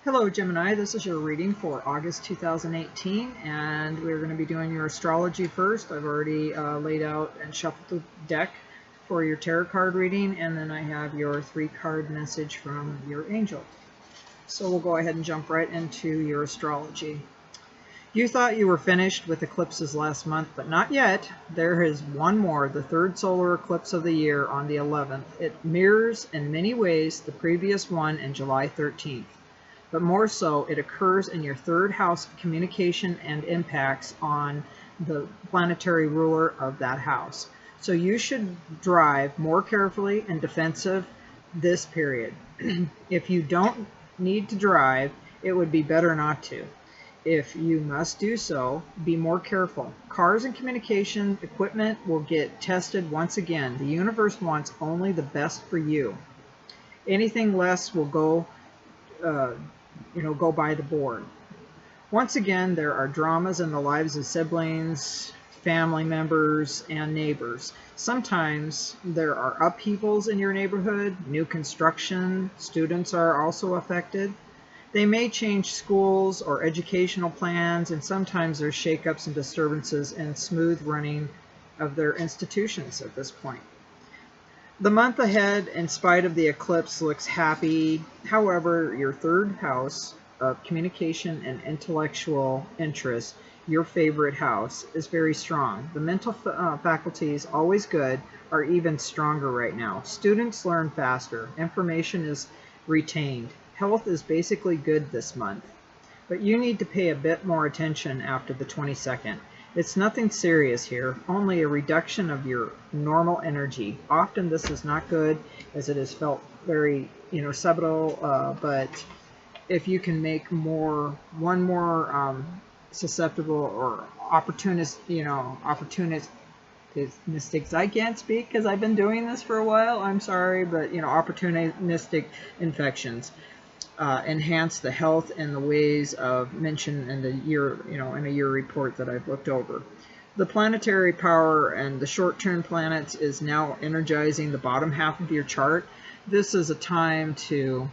Hello Gemini, this is your reading for August 2018, and we're going to be doing your astrology first. I've already laid out and shuffled the deck for your tarot card reading, and then I have your 3-card message from your angel. So we'll go ahead and jump right into your astrology. You thought you were finished with eclipses last month, but not yet. There is one more, the third solar eclipse of the year on the 11th. It mirrors in many ways the previous one in July 13th. But more so, it occurs in your third house of communication and impacts on the planetary ruler of that house. So you should drive more carefully and defensive this period. If you don't need to drive, it would be better not to. If you must do so, be more careful. Cars and communication equipment will get tested once again. The universe wants only the best for you. Anything less will go by the board. Once again, there are dramas in the lives of siblings, family members, and neighbors. Sometimes there are upheavals in your neighborhood, new construction, students are also affected. They may change schools or educational plans, and sometimes there's shakeups and disturbances in smooth running of their institutions at this point. The month ahead, in spite of the eclipse, looks happy. However, your third house of communication and intellectual interests, your favorite house, is very strong. The mental faculties, always good, are even stronger right now. Students learn faster. Information is retained. Health is basically good this month. But you need to pay a bit more attention after the 22nd. It's nothing serious here, only a reduction of your normal energy. Often this is not good, as it is felt very, subtle, but if you can make one more susceptible or opportunistic, I can't speak because I've been doing this for a while, I'm sorry, but, opportunistic infections. Enhance the health in the ways of mentioned in the year, in a year report that I've looked over. The planetary power and the short-term planets is now energizing the bottom half of your chart. This is a time to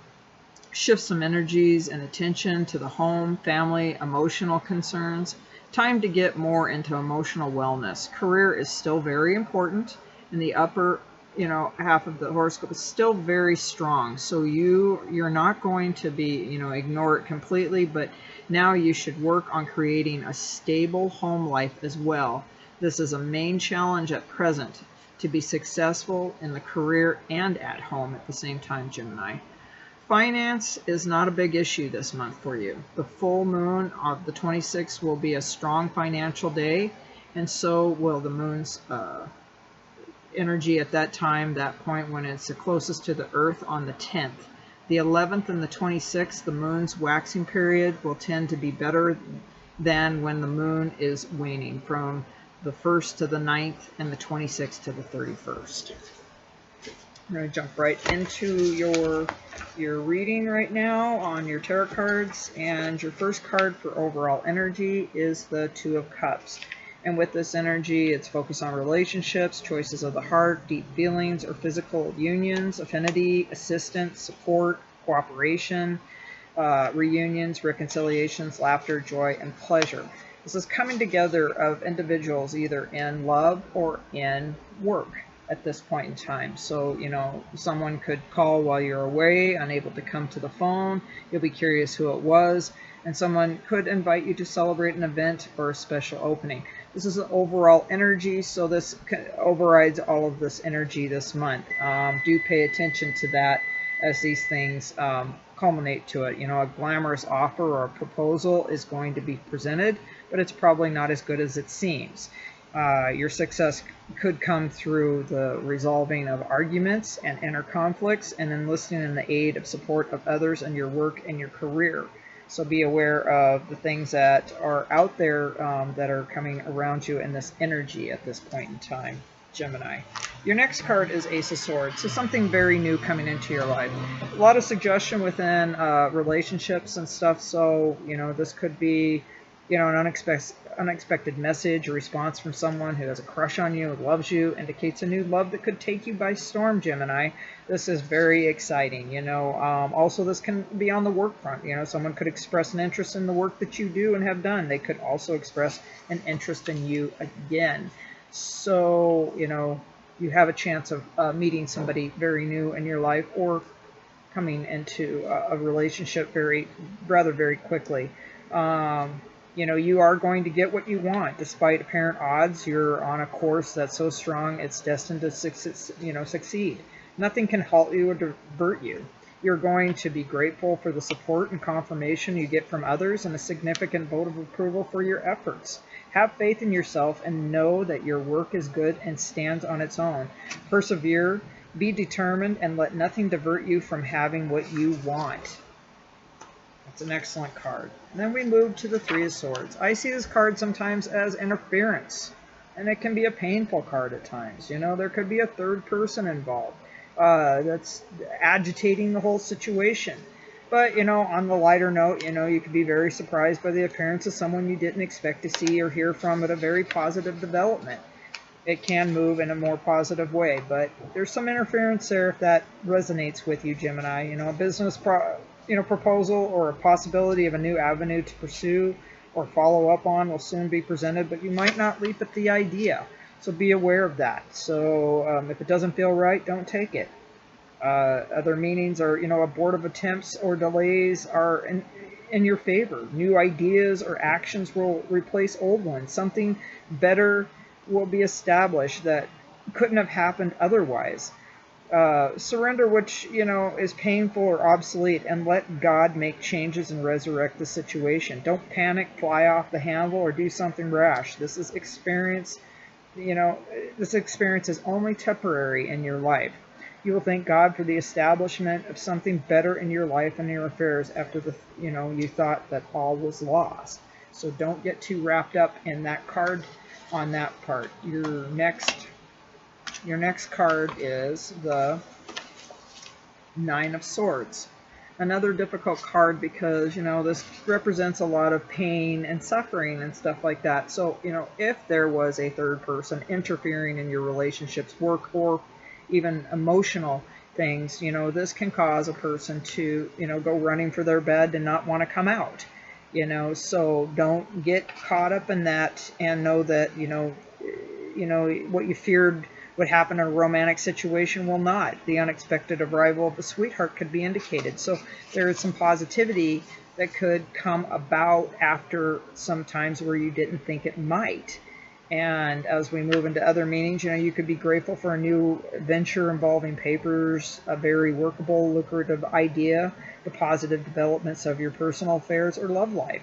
shift some energies and attention to the home, family, emotional concerns. Time to get more into emotional wellness. Career is still very important, and the upper half of the horoscope is still very strong. So you're not going to be, ignore it completely, but now you should work on creating a stable home life as well. This is a main challenge at present, to be successful in the career and at home at the same time, Gemini. Finance is not a big issue this month for you. The full moon of the 26th will be a strong financial day, and so will the moon's energy at that point when it's the closest to the earth on the 10th. The 11th and the 26th, the moon's waxing period, will tend to be better than when the moon is waning, from the 1st to the 9th and the 26th to the 31st. I'm going to jump right into your reading right now on your tarot cards, and your first card for overall energy is the Two of Cups. And with this energy, it's focused on relationships, choices of the heart, deep feelings or physical unions, affinity, assistance, support, cooperation, reunions, reconciliations, laughter, joy, and pleasure. This is coming together of individuals either in love or in work at this point in time. So, someone could call while you're away, unable to come to the phone. You'll be curious who it was. And someone could invite you to celebrate an event or a special opening. This is an overall energy, so this overrides all of this energy this month. Do pay attention to that as these things culminate to it. A glamorous offer or a proposal is going to be presented, but it's probably not as good as it seems. Your success could come through the resolving of arguments and inner conflicts, and enlisting in the aid of support of others in your work and your career. So be aware of the things that are out there that are coming around you in this energy at this point in time, Gemini. Your next card is Ace of Swords. So something very new coming into your life. A lot of suggestion within relationships and stuff. So, this could be, an unexpected message or response from someone who has a crush on you, loves you, indicates a new love that could take you by storm, Gemini. This is very exciting. Also this can be on the work front. Someone could express an interest in the work that you do and have done. They could also express an interest in you again. So, you have a chance of meeting somebody very new in your life, or coming into a relationship very quickly. You are going to get what you want despite apparent odds. You're on a course that's so strong it's destined to succeed. Nothing can halt you or divert you. You're going to be grateful for the support and confirmation you get from others, and a significant vote of approval for your efforts. Have faith in yourself and know that your work is good and stands on its own. Persevere, be determined, and let nothing divert you from having what you want. That's an excellent card. And then we move to the Three of Swords. I see this card sometimes as interference, and it can be a painful card at times. There could be a third person involved that's agitating the whole situation. But, on the lighter note, you could be very surprised by the appearance of someone you didn't expect to see or hear from at a very positive development. It can move in a more positive way, but there's some interference there if that resonates with you, Gemini. A business proposal or a possibility of a new avenue to pursue or follow up on will soon be presented, but you might not leap at the idea. So be aware of that. So if it doesn't feel right, don't take it. Other meanings are, abortive attempts or delays are in your favor. New ideas or actions will replace old ones. Something better will be established that couldn't have happened otherwise. Surrender which, is painful or obsolete, and let God make changes and resurrect the situation. Don't panic, fly off the handle, or do something rash. This experience is only temporary in your life. You will thank God for the establishment of something better in your life and your affairs after you thought that all was lost. So don't get too wrapped up in that card on that part. Your next card is the Nine of Swords. Another difficult card because, this represents a lot of pain and suffering and stuff like that. So, if there was a third person interfering in your relationships, work, or even emotional things, this can cause a person to, go running for their bed and not want to come out. So don't get caught up in that, and know that, what you feared would happen in a romantic situation will not. The unexpected arrival of a sweetheart could be indicated. So there is some positivity that could come about after some times where you didn't think it might. And as we move into other meanings, you could be grateful for a new venture involving papers, a very workable, lucrative idea, the positive developments of your personal affairs or love life.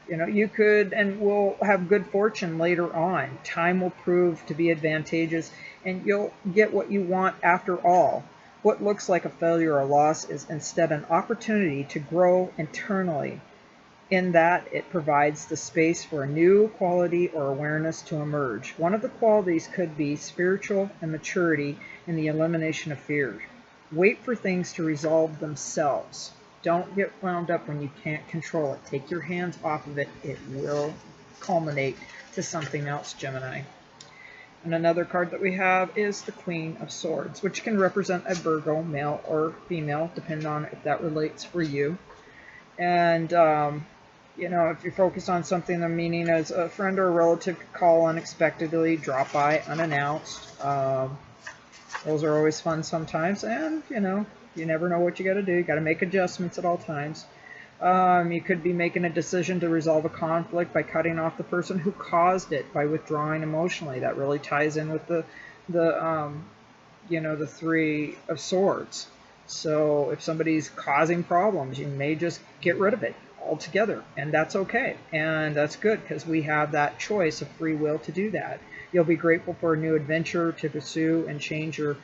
You could and will have good fortune later on. Time will prove to be advantageous, and you'll get what you want after all. What looks like a failure or loss is instead an opportunity to grow internally. In that, it provides the space for a new quality or awareness to emerge. One of the qualities could be spiritual and maturity in the elimination of fear. Wait for things to resolve themselves. Don't get wound up when you can't control it. Take your hands off of it. It will culminate to something else, Gemini. And another card that we have is the Queen of Swords, which can represent a Virgo, male or female, depending on if that relates for you. And, if you're focused on something, the meaning is a friend or a relative could call unexpectedly, drop by unannounced. Those are always fun sometimes, and, you never know what you got to do. You got to make adjustments at all times. You could be making a decision to resolve a conflict by cutting off the person who caused it, by withdrawing emotionally. That really ties in with the Three of Swords. So if somebody's causing problems, you may just get rid of it altogether, and that's okay, and that's good because we have that choice of free will to do that. You'll be grateful for a new adventure to pursue and change your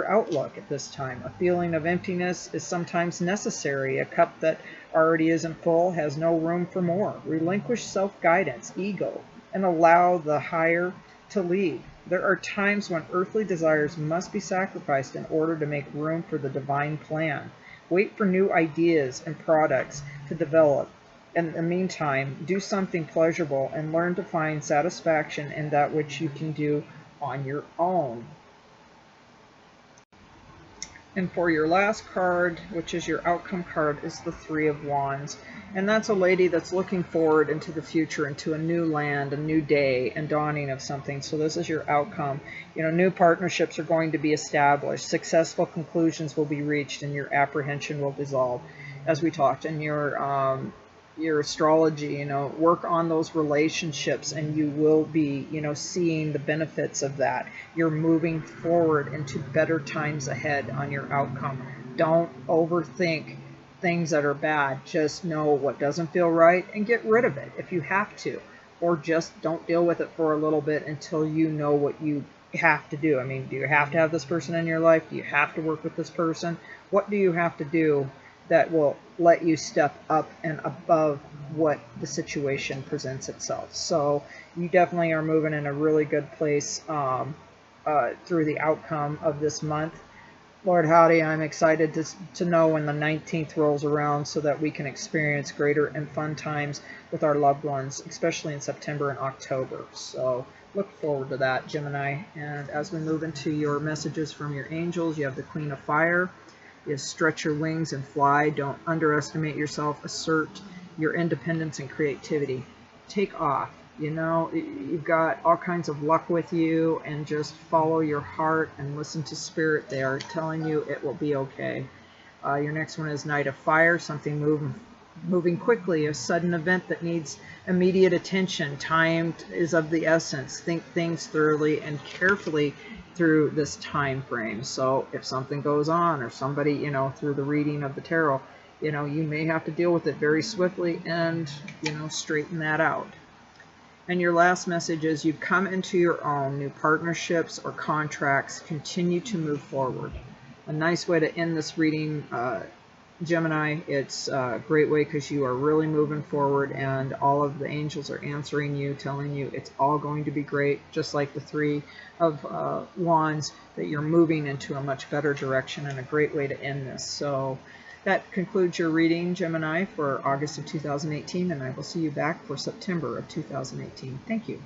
outlook at this time. A feeling of emptiness is sometimes necessary. A cup that already isn't full has no room for more. Relinquish self-guidance, ego, and allow the higher to lead. There are times when earthly desires must be sacrificed in order to make room for the divine plan. Wait for new ideas and products to develop. In the meantime, do something pleasurable and learn to find satisfaction in that which you can do on your own. And for your last card, which is your outcome card, is the Three of Wands. And that's a lady that's looking forward into the future, into a new land, a new day, and dawning of something. So this is your outcome. You know, new partnerships are going to be established. Successful conclusions will be reached, and your apprehension will dissolve. As we talked in your astrology, you know, work on those relationships and you will be, you know, seeing the benefits of that. You're moving forward into better times ahead on your outcome. Don't overthink things that are bad. Just know what doesn't feel right and get rid of it if you have to, or just don't deal with it for a little bit until you know what you have to do. I mean, do you have to have this person in your life? Do you have to work with this person? What do you have to do that will let you step up and above what the situation presents itself? So you definitely are moving in a really good place through the outcome of this month. Lord howdy, I'm excited to know when the 19th rolls around so that we can experience greater and fun times with our loved ones, especially in September and October. So look forward to that, Gemini. And as we move into your messages from your angels, you have the Queen of Fire. You stretch your wings and fly. Don't underestimate yourself. Assert your independence and creativity. Take off. You know, you've got all kinds of luck with you, and just follow your heart and listen to Spirit. They are telling you it will be okay. Your next one is Knight of Fire. Something moving quickly, a sudden event that needs immediate attention. Time is of the essence. Think things thoroughly and carefully through this time frame. So if something goes on, or somebody, you know, through the reading of the tarot, you know, you may have to deal with it very swiftly and, you know, straighten that out. And your last message is you've come into your own. New partnerships or contracts continue to move forward. A nice way to end this reading, Gemini. It's a great way because you are really moving forward, and all of the angels are answering you, telling you it's all going to be great, just like the Three of Wands, that you're moving into a much better direction, and a great way to end this. So that concludes your reading, Gemini, for August of 2018, and I will see you back for September of 2018. Thank you.